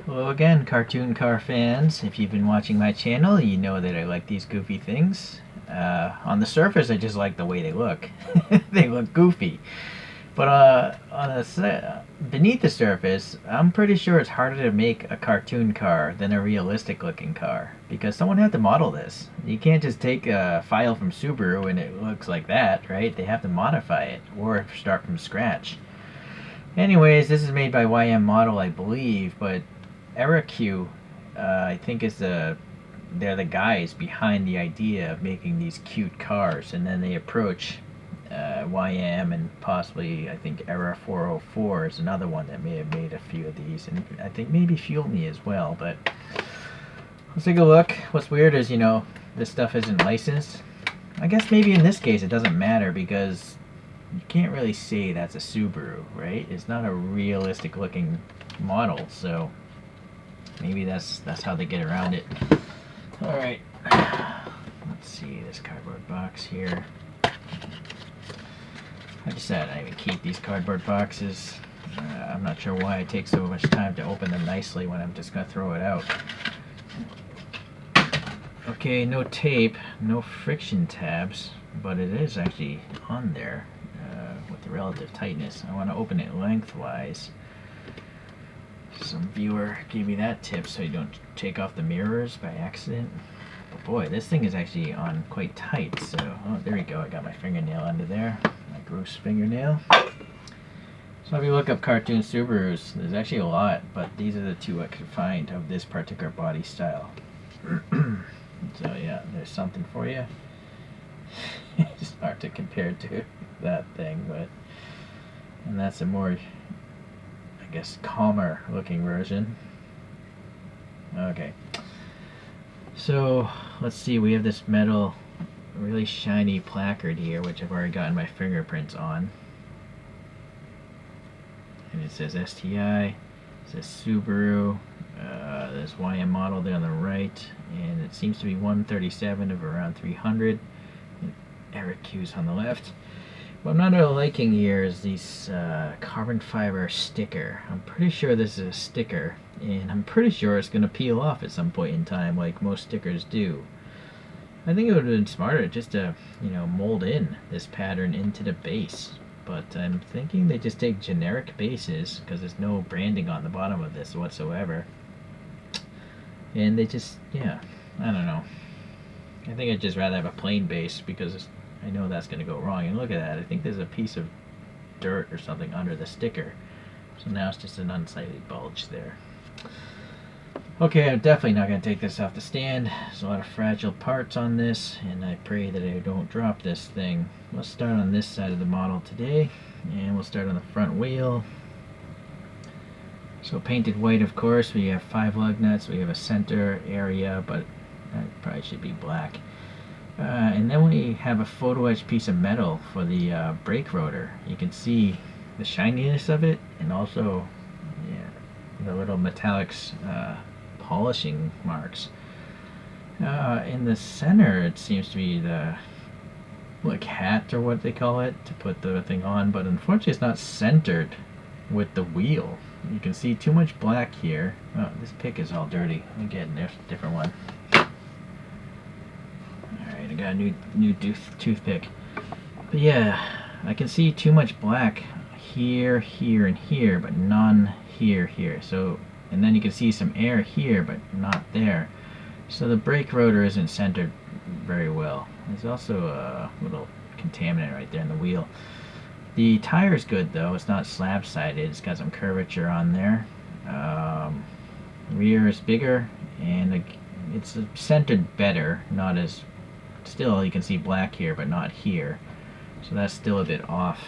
Hello again, cartoon car fans. If you've been watching my channel, you know that I like these goofy things. On the surface, I just like the way they look. They look goofy. But beneath the surface, I'm pretty sure it's harder to make a cartoon car than a realistic looking car. Because someone had to model this. You can't just take a file from Subaru and it looks like that, right? They have to modify it or start from scratch. Anyways, this is made by YM Model, I believe, but EraQ, I think they're the guys behind the idea of making these cute cars, and then they approach YM and possibly I think Era 404 is another one that may have made a few of these, and I think maybe Fuel Me as well. But let's take a look. What's weird is this stuff isn't licensed. I guess maybe in this case it doesn't matter because you can't really say that's a Subaru, right? It's not a realistic looking model, so maybe that's how they get around it. All right, let's see this cardboard box here. I decided I even keep these cardboard boxes. I'm not sure why it takes so much time to open them nicely when I'm just gonna throw it out. Okay, no tape, no friction tabs, but it is actually on there with the relative tightness. I want to open it lengthwise. Some viewer gave me that tip so you don't take off the mirrors by accident. But boy, this thing is actually on quite tight. So, oh, there we go. I got my fingernail under there. My gross fingernail. So if you look up cartoon Subarus, there's actually a lot, but these are the two I could find of this particular body style. So yeah, there's something for you. It's hard to compare to that thing, and that's a more, I guess, calmer looking version. Okay, so let's see, we have this metal, really shiny placard here, which I've already gotten my fingerprints on, and it says STI, it says Subaru, there's YM Model there on the right, and it seems to be 137 of around 300. EraQ's on the left. What I'm not really liking here is these carbon fiber sticker. I'm pretty sure this is a sticker, and I'm pretty sure it's going to peel off at some point in time, like most stickers do. I think it would have been smarter just to, mold in this pattern into the base. But I'm thinking they just take generic bases, because there's no branding on the bottom of this whatsoever. And they just, yeah, I don't know. I think I'd just rather have a plain base because I know that's going to go wrong. And look at that. I think there's a piece of dirt or something under the sticker. So now it's just an unsightly bulge there. Okay, I'm definitely not going to take this off the stand. There's a lot of fragile parts on this, and I pray that I don't drop this thing. Let's start on this side of the model today, and we'll start on the front wheel. So painted white, of course. We have 5 lug nuts. We have a center area, but that probably should be black. And then we have a photo etched piece of metal for the brake rotor. You can see the shininess of it, and also the little metallics polishing marks. In the center, it seems to be the hat, or what they call it, to put the thing on, but unfortunately it's not centered with the wheel. You can see too much black here. Oh, this pick is all dirty. Let me get a different one. Alright, I got a new toothpick. But yeah, I can see too much black here, here, and here, but none here. So, and then you can see some air here, but not there. So the brake rotor isn't centered very well. There's also a little contaminant right there in the wheel. The tire's good though, it's not slab-sided, it's got some curvature on there. Rear is bigger, and it's centered better, not as, still you can see black here, but not here. So that's still a bit off.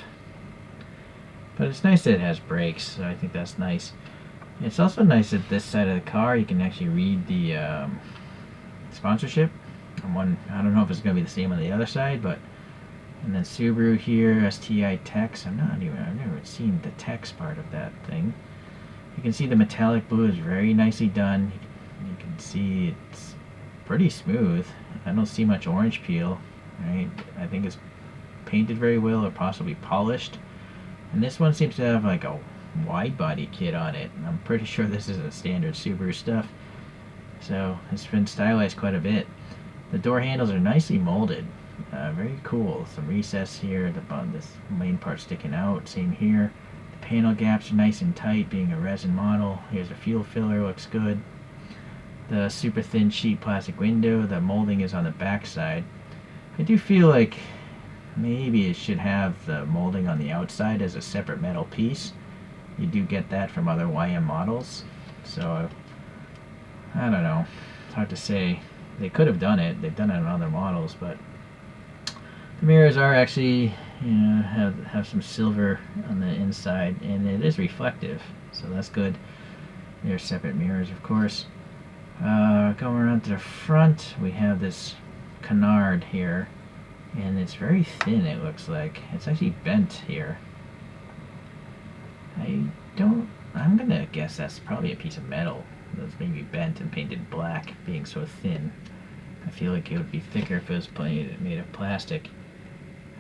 But it's nice that it has brakes, so I think that's nice. It's also nice that this side of the car, you can actually read the sponsorship. I don't know if it's going to be the same on the other side, but and then Subaru here, STI text. I've never seen the text part of that thing. You can see the metallic blue is very nicely done. You can see it's pretty smooth. I don't see much orange peel, right? I think it's painted very well, or possibly polished. And this one seems to have like a wide body kit on it. I'm pretty sure this isn't standard Subaru stuff. So it's been stylized quite a bit. The door handles are nicely molded. Very cool. Some recess here. This main part sticking out. Same here. The panel gaps are nice and tight, being a resin model. Here's a fuel filler. Looks good. The super thin sheet plastic window. The molding is on the back side. I do feel like maybe it should have the molding on the outside as a separate metal piece. You do get that from other YM models. So I don't know. It's hard to say. They could have done it. They've done it on other models, but the mirrors are actually, have some silver on the inside, and it is reflective, so that's good. They're separate mirrors, of course. Going around to the front, we have this canard here, and it's very thin. It looks like it's actually bent here. I'm gonna guess that's probably a piece of metal that's maybe bent and painted black, being so thin. I feel like it would be thicker if it was made of plastic.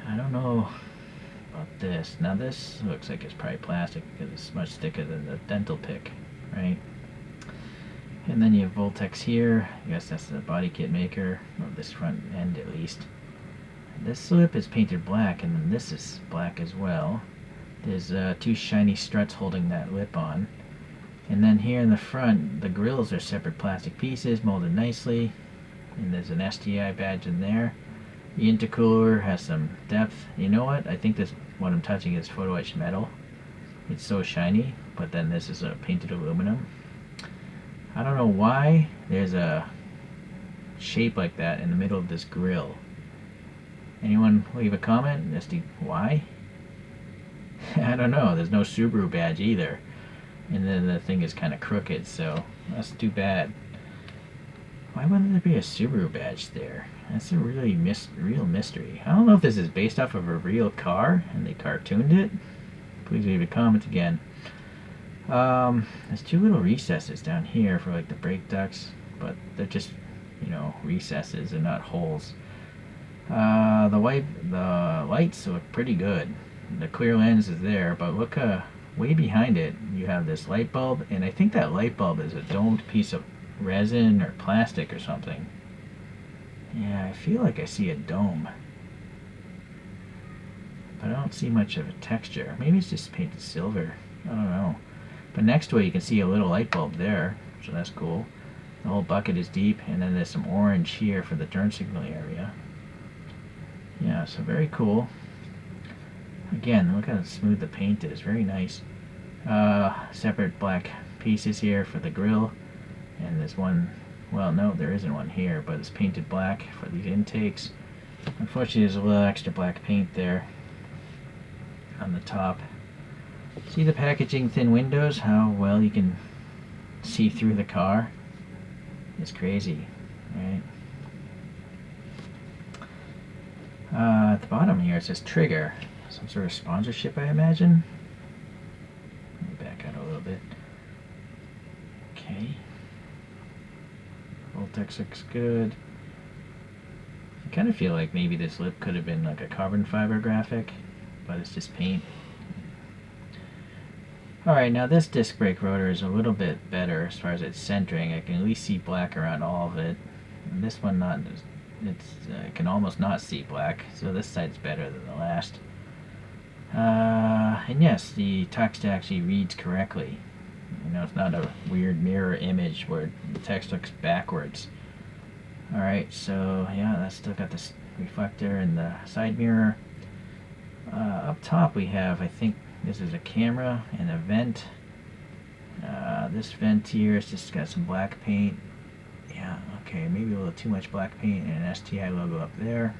I don't know about this. Now this looks like it's probably plastic because it's much thicker than the dental pick, right? And then you have Voltex here. I guess that's the body kit maker, or this front end at least. This lip is painted black, and then this is black as well. There's two shiny struts holding that lip on. And then here in the front, the grills are separate plastic pieces molded nicely. And there's an STI badge in there. The intercooler has some depth. You know what? I think what I'm touching is photo etched metal. It's so shiny, but then this is a painted aluminum. I don't know why there's a shape like that in the middle of this grill. Anyone leave a comment as to why? I don't know. There's no Subaru badge either. And then the thing is kind of crooked, so that's too bad. Why wouldn't there be a Subaru badge there? That's a really real mystery. I don't know if this is based off of a real car and they cartooned it. Please leave a comment again. There's two little recesses down here for like the brake ducts, but they're just, recesses and not holes. The lights look pretty good. The clear lens is there, but look way behind it you have this light bulb, and I think that light bulb is a domed piece of resin or plastic or something. Yeah, I feel like I see a dome, but I don't see much of a texture. Maybe it's just painted silver. I don't know. But next to it you can see a little light bulb there, so that's cool. The whole bucket is deep, and then there's some orange here for the turn signal area. Yeah, so very cool. Again, look how smooth the paint is. Very nice. Separate black pieces here for the grill. And there's one, well, no, there isn't one here, but it's painted black for these intakes. Unfortunately, there's a little extra black paint there on the top. See the packaging, thin windows, how well you can see through the car? It's crazy, right? At the bottom here it says Trigger. Some sort of sponsorship, I imagine. Let me back out a little bit. Okay. Voltex looks good. I kind of feel like maybe this lip could have been like a carbon fiber graphic, but it's just paint. Alright, now this disc brake rotor is a little bit better as far as its centering. I can at least see black around all of it. And this one not. I can almost not see black, so this side's better than the last. And yes, the text actually reads correctly. It's not a weird mirror image where the text looks backwards. Alright, so yeah, that's still got this reflector and the side mirror. Up top we have, I think this is a camera and a vent. This vent here has just got some black paint. Yeah, okay, maybe a little too much black paint and an STI logo up there.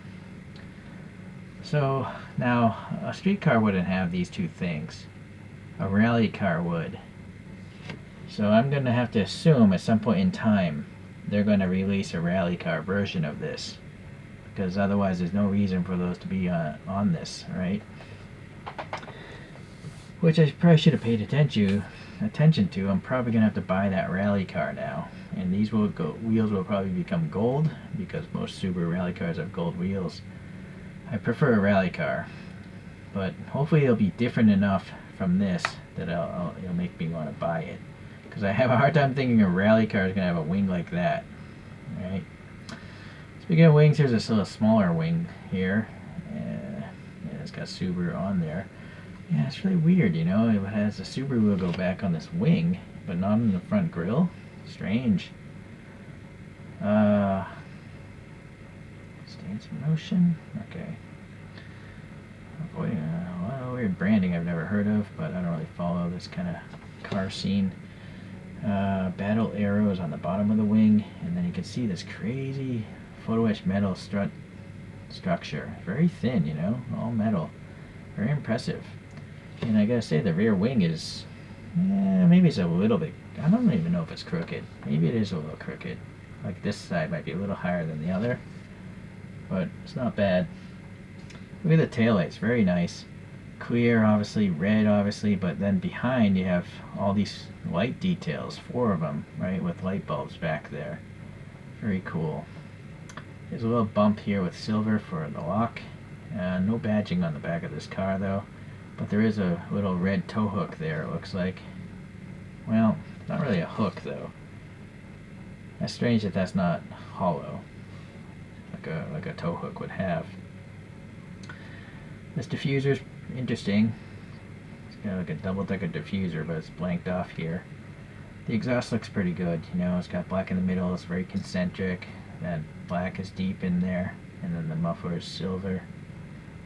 So now a street car wouldn't have these two things. A rally car would. So I'm going to have to assume at some point in time they're going to release a rally car version of this, because otherwise there's no reason for those to be on this, right? Which I probably should have paid attention to. I'm probably going to have to buy that rally car now. And these wheels will probably become gold, because most Subaru rally cars have gold wheels. I prefer a rally car, but hopefully it'll be different enough from this that it'll make me want to buy it. Because I have a hard time thinking a rally car is going to have a wing like that. Right? Speaking of wings, here's a little smaller wing here. Yeah, it's got Subaru on there. Yeah, it's really weird, you know. It has the Subaru logo back on this wing, but not on the front grille. Strange. Stance motion. Okay. Boy, a lot of weird branding I've never heard of, but I don't really follow this kind of car scene. Battle arrows on the bottom of the wing, and then you can see this crazy photo etched metal strut structure. Very thin, you know, all metal. Very impressive. And I gotta say, the rear wing is, maybe it's a little bit, I don't even know if it's crooked. Maybe it is a little crooked. Like this side might be a little higher than the other, but it's not bad. Look at the taillights, very nice. Clear, obviously, red, obviously, but then behind you have all these light details, 4 of them, right, with light bulbs back there. Very cool. There's a little bump here with silver for the lock. No badging on the back of this car, though, but there is a little red tow hook there, it looks like. Well, it's not really a hook, though. That's strange that that's not hollow, like a tow hook would have. This diffuser's interesting. It's got like a double-decker diffuser, but it's blanked off here. The exhaust looks pretty good, you know. It's got black in the middle. It's very concentric. That black is deep in there, and then the muffler is silver.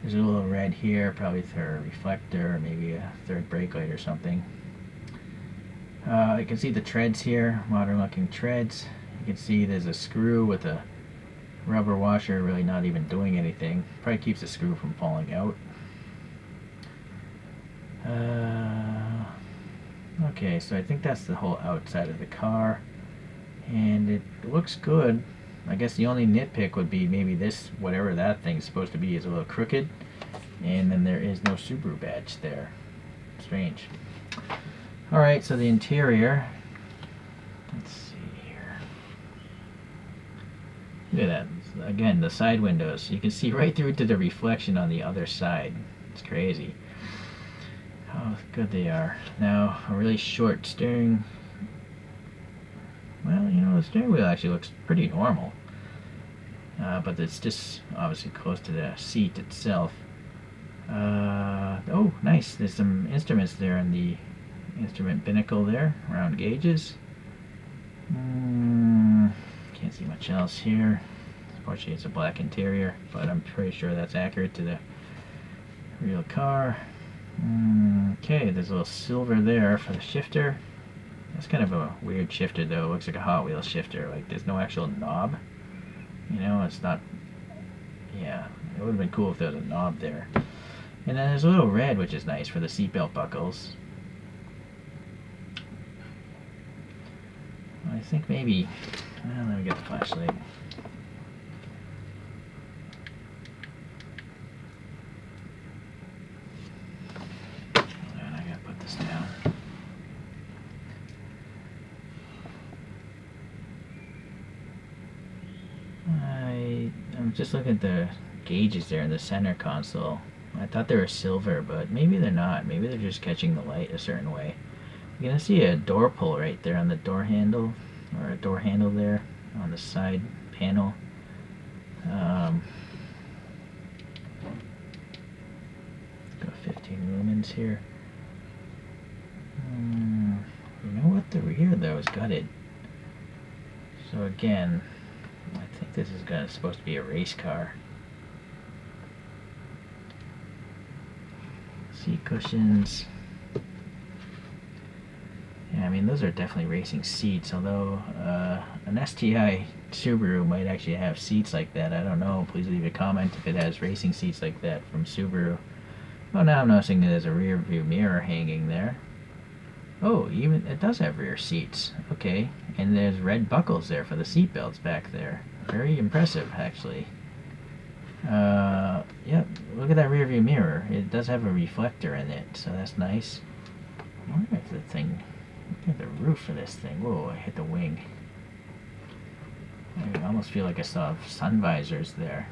There's a little red here, probably for a reflector, or maybe a third brake light or something. You can see the treads here, modern-looking treads. You can see there's a screw with a rubber washer, really not even doing anything. Probably keeps the screw from falling out. Okay, so I think that's the whole outside of the car, and it looks good. I guess the only nitpick would be maybe this, whatever that thing's supposed to be, is a little crooked, and then there is no Subaru badge there. Strange. Alright, so the interior, let's see here. Look at that. Again, the side windows. You can see right through to the reflection on the other side. It's crazy how good they are. Now, a really short steering. Well, you know, the steering wheel actually looks pretty normal. But it's just obviously close to the seat itself. Oh, nice. There's some instruments there in the instrument binnacle there, round gauges. Can't see much else here. Unfortunately, it's a black interior, but I'm pretty sure that's accurate to the real car. Okay, there's a little silver there for the shifter. That's kind of a weird shifter, though. It looks like a Hot Wheels shifter. Like, there's no actual knob. You know, it's not... Yeah, it would have been cool if there was a knob there. And then there's a little red, which is nice, for the seatbelt buckles. I think maybe... Well, let me get the flashlight. I gotta put this down. I'm just looking at the gauges there in the center console. I thought they were silver, but maybe they're not. Maybe they're just catching the light a certain way. You're gonna see a door pull right there on the door handle, or a door handle there on the side panel. Let's go 15 lumens here. You know what? The rear though is gutted. So again, I think this is supposed to be a race car. Seat cushions. Yeah, I mean, those are definitely racing seats, although an STI Subaru might actually have seats like that. I don't know. Please leave a comment if it has racing seats like that from Subaru. Oh, now I'm noticing that there's a rear view mirror hanging there. Oh, even it does have rear seats. Okay, and there's red buckles there for the seat belts back there. Very impressive, actually. Yep, look at that rear view mirror. It does have a reflector in it, so that's nice. I wonder if the thing... Look at the roof of this thing. Whoa, I hit the wing. I almost feel like I saw sun visors there.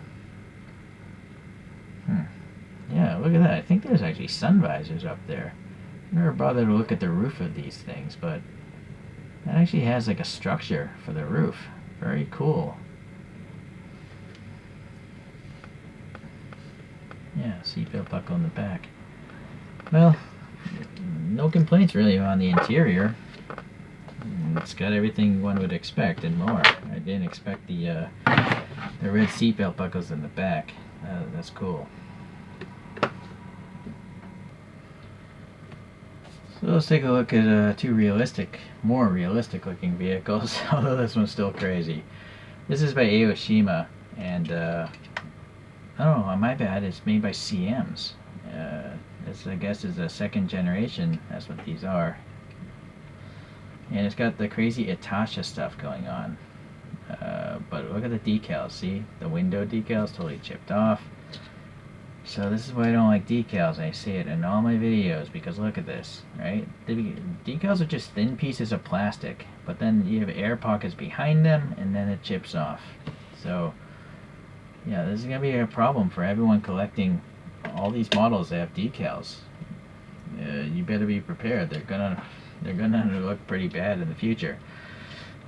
Yeah, look at that. I think there's actually sun visors up there. never bothered to look at the roof of these things, but it actually has like a structure for the roof. Very cool. Yeah, seatbelt buckle in the back. Well, no complaints really on the interior. It's got everything one would expect and more. I didn't expect the red seatbelt buckles in the back. That's cool. So let's take a look at two more realistic looking vehicles, although this one's still crazy. This is by Aoshima, and I don't know, my bad, it's made by CMs. This, I guess, is a second generation, that's what these are. And it's got the crazy Itasha stuff going on. But look at the decals, see? The window decals totally chipped off. So this is why I don't like decals. I say it in all my videos, because look at this, right? The decals are just thin pieces of plastic, but then you have air pockets behind them, and then it chips off. So, yeah, this is going to be a problem for everyone collecting all these models that have decals. You better be prepared. They're gonna look pretty bad in the future.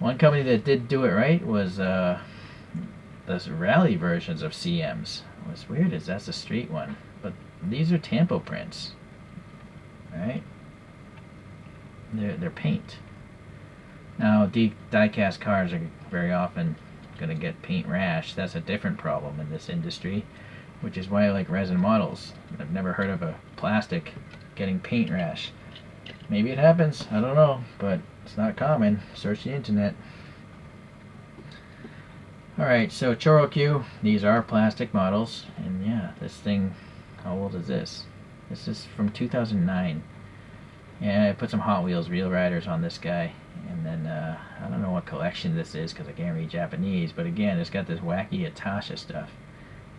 One company that did do it right was those rally versions of CMs. What's weird is that's a street one, but these are tampo prints, right? They're paint. Now die-cast cars are very often gonna get paint rash. That's a different problem in this industry, which is why I like resin models. I've never heard of a plastic getting paint rash. Maybe it happens, I don't know, but it's not common. Search the internet. Alright, so EraQ, these are plastic models, and yeah, this thing, how old is this? This is from 2009. Yeah, I put some Hot Wheels Real Riders on this guy, and then I don't know what collection this is because I can't read Japanese, but again, it's got this wacky Itasha stuff.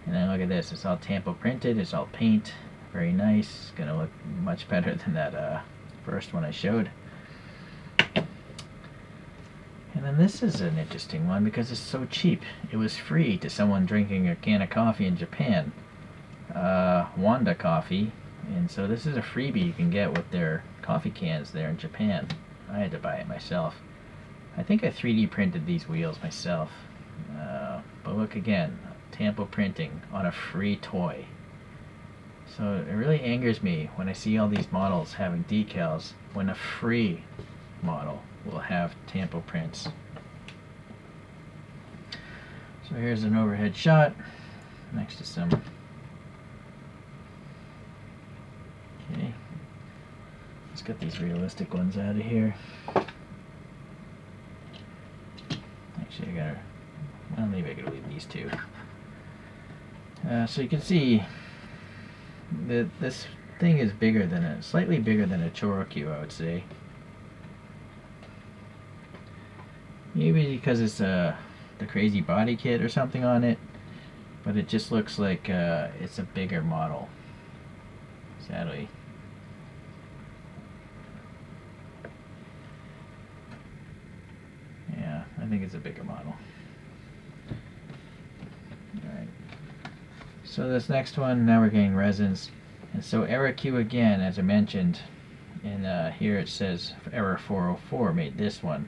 And then look at this, it's all tampo printed, it's all paint, very nice. It's gonna look much better than that first one I showed. And then this is an interesting one because it's so cheap. It was free to someone drinking a can of coffee in Japan. Wanda Coffee. And so this is a freebie you can get with their coffee cans there in Japan. I had to buy it myself. I think I 3D printed these wheels myself. But look again, tampo printing on a free toy. So it really angers me when I see all these models having decals when a free model will have tampo prints. So here's an overhead shot next to some. Okay, let's get these realistic ones out of here. Actually, well, maybe I could leave these two. So you can see that this thing is slightly bigger than a EraQ, I would say. Maybe because it's the crazy body kit or something on it, but it just looks like it's a bigger model, sadly. Yeah, I think it's a bigger model. Alright. So this next one, now we're getting resins. And so EraQ again, as I mentioned, and here it says Error 404 made this one.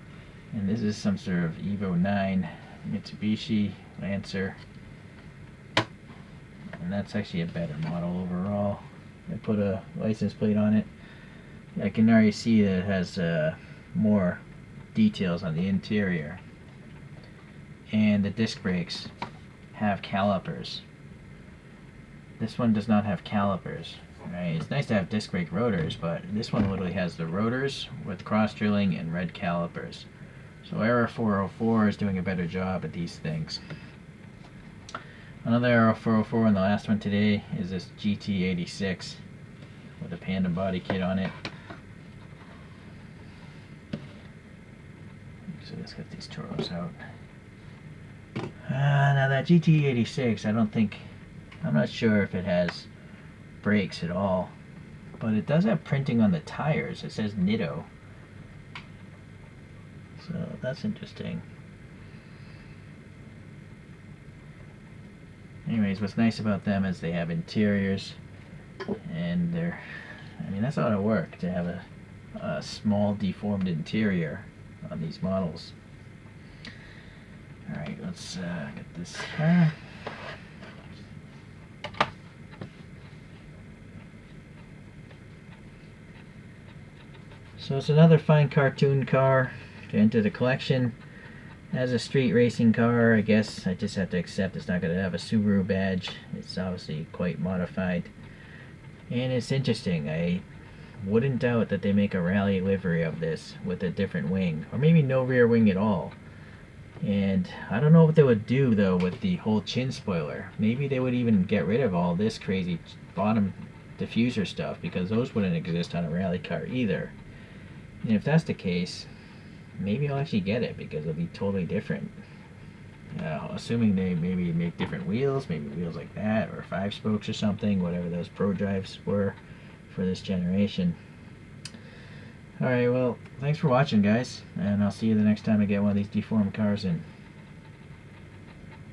And this is some sort of Evo 9 Mitsubishi Lancer. And that's actually a better model overall. I put a license plate on it. I can already see that it has more details on the interior. And the disc brakes have calipers. This one does not have calipers. Right? It's nice to have disc brake rotors, but this one literally has the rotors with cross drilling and red calipers. So Error 404 is doing a better job at these things. Another Error 404 and the last one today is this GT86 with a Panda body kit on it. So let's get these Toros out. Now that GT86, I'm not sure if it has brakes at all, but it does have printing on the tires. It says Nitto. So that's interesting. Anyways, what's nice about them is they have interiors, and they're I mean, that's a lot of work to have a small deformed interior on these models. Alright, let's get this car. So it's another fine cartoon car to enter the collection. As a street racing car, I guess I just have to accept it's not going to have a Subaru badge. It's obviously quite modified. And it's interesting. I wouldn't doubt that they make a rally livery of this with a different wing. Or maybe no rear wing at all. And I don't know what they would do, though, with the whole chin spoiler. Maybe they would even get rid of all this crazy bottom diffuser stuff, because those wouldn't exist on a rally car either. And if that's the case, maybe I'll actually get it, because it'll be totally different. Assuming they maybe make different wheels, maybe wheels like that, or 5 spokes or something, whatever those Pro drives were for this generation. Alright, well, thanks for watching, guys, and I'll see you the next time I get one of these deformed cars in.